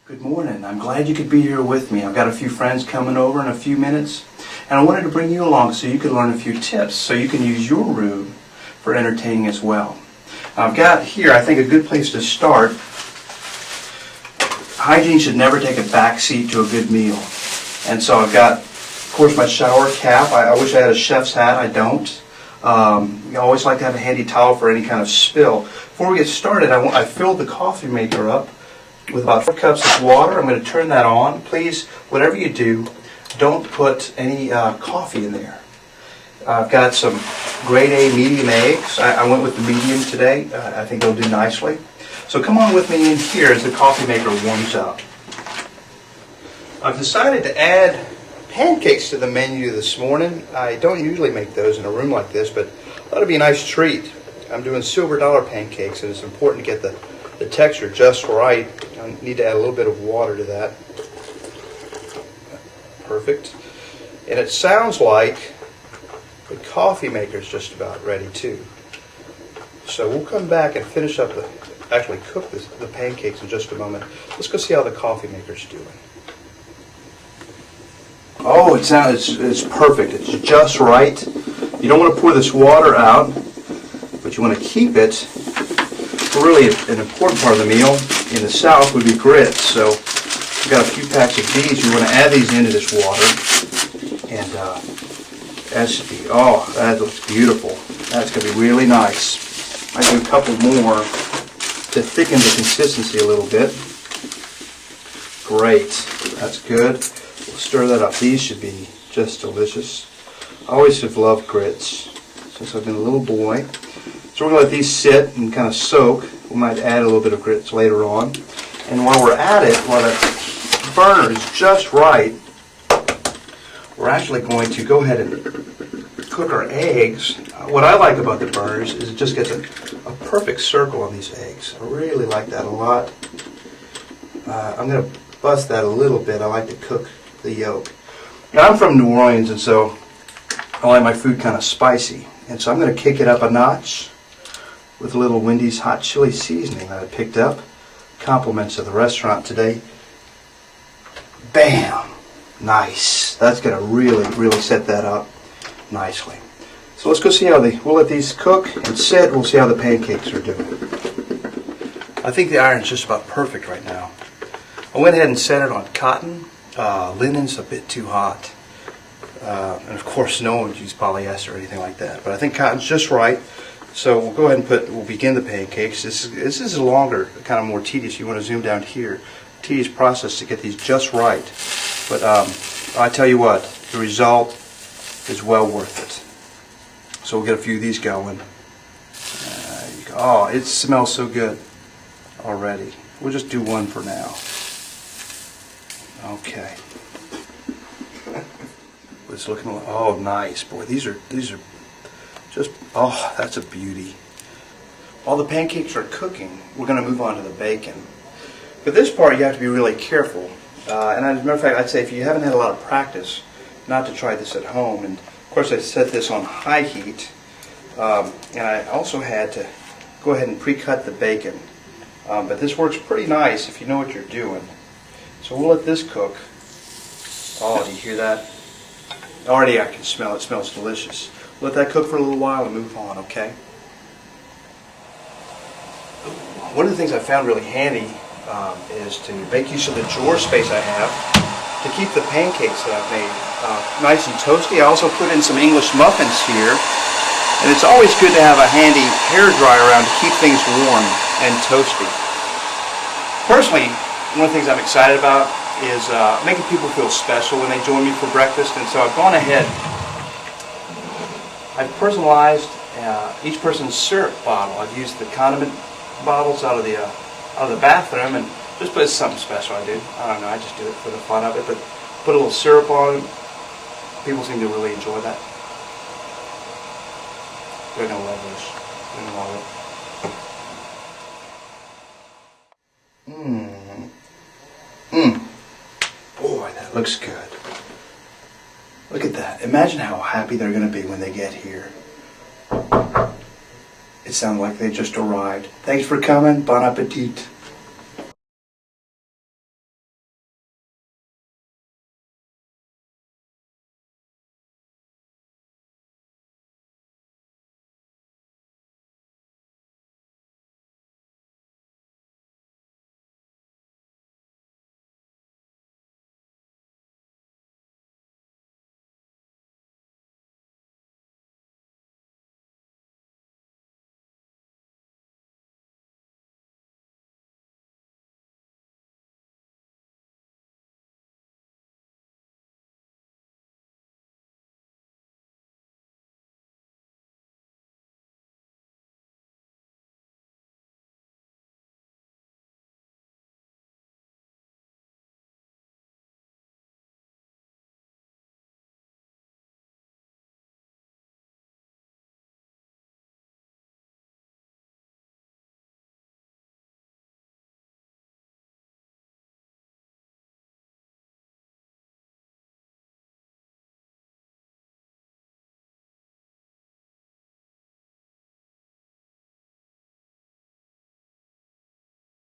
Good morning. I'm glad you could be here with me. I've got a few friends coming over in a few minutes, and I wanted to bring you along so you could learn a few tips so you can use your room for entertaining as well. I've got here, I think, a good place to start. Hygiene should never take a back seat to a good meal. And so I've got, of course, my shower cap. I wish I had a chef's hat. I don't. You always like to have a handy towel for any kind of spill. Before we get started, I filled the coffee maker up with about 4 cups of water. I'm going to turn that on. Please, whatever you do, don't put any coffee in there. I've got some grade A medium eggs. I went with the medium today. I think they'll do nicely. So come on with me in here as the coffee maker warms up. I've decided to add pancakes to the menu this morning. I don't usually make those in a room like this, but I thought it'd be a nice treat. I'm doing silver dollar pancakes, and it's important to get the texture just right. I need to add a little bit of water to that. Perfect. And it sounds like the coffee maker is just about ready too. So we'll come back and finish up actually cook the pancakes in just a moment. Let's go see how the coffee maker's doing. Oh, it's perfect. It's just right. You don't want to pour this water out, but you want to keep it. Really, an important part of the meal in the South would be grits. So we've got a few packs of these. You want to add these into this water, and that should be, oh, that looks beautiful. That's going to be really nice. I do a couple more to thicken the consistency a little bit. Great, that's good. We'll stir that up. These should be just delicious. I always have loved grits since I've been a little boy. So we're going to let these sit and kind of soak. We might add a little bit of grits later on. And while we're at it, while the burner is just right, we're actually going to go ahead and cook our eggs. What I like about the burners is it just gets a perfect circle on these eggs. I really like that a lot. I'm going to bust that a little bit. I like to cook the yolk. Now, I'm from New Orleans, and so I like my food kind of spicy. And so I'm going to kick it up a notch with a little Wendy's hot chili seasoning that I picked up. Compliments of the restaurant today. Bam! Nice. That's going to really set that up nicely. So let's go see how we'll let these cook and sit. We'll see how the pancakes are doing. I think the iron's just about perfect right now. I went ahead and set it on cotton. Linen's a bit too hot. And of course, no one would use polyester or anything like that. But I think cotton's just right. So we'll go ahead and we'll begin the pancakes. This is a longer, kind of more tedious. You want to zoom down here. Tedious process to get these just right. But I tell you what, the result is well worth it. So we'll get a few of these going. Oh, it smells so good already. We'll just do one for now. Okay. It's looking, oh, nice. Boy, these are just, oh, that's a beauty. While the pancakes are cooking, we're going to move on to the bacon. For this part, you have to be really careful. And as a matter of fact, I'd say if you haven't had a lot of practice, not to try this at home. And of course, I set this on high heat. And I also had to go ahead and pre-cut the bacon. But this works pretty nice if you know what you're doing. So we'll let this cook. Oh, do you hear that? Already I can smell it. It smells delicious. Let that cook for a little while and move on, okay? One of the things I found really handy is to make use of the drawer space I have to keep the pancakes that I've made nice and toasty. I also put in some English muffins here. And it's always good to have a handy hair dryer around to keep things warm and toasty. Personally, one of the things I'm excited about is making people feel special when they join me for breakfast, and so I've gone ahead. I've personalized each person's syrup bottle. I've used the condiment bottles out of the bathroom, and just put something special. I don't know. I just do it for the fun of it, but put a little syrup on it. People seem to really enjoy that. They're gonna love this. They're gonna love it. Boy, that looks good. Look at that. Imagine how happy they're going to be when they get here. It sounds like they just arrived. Thanks for coming. Bon appetit.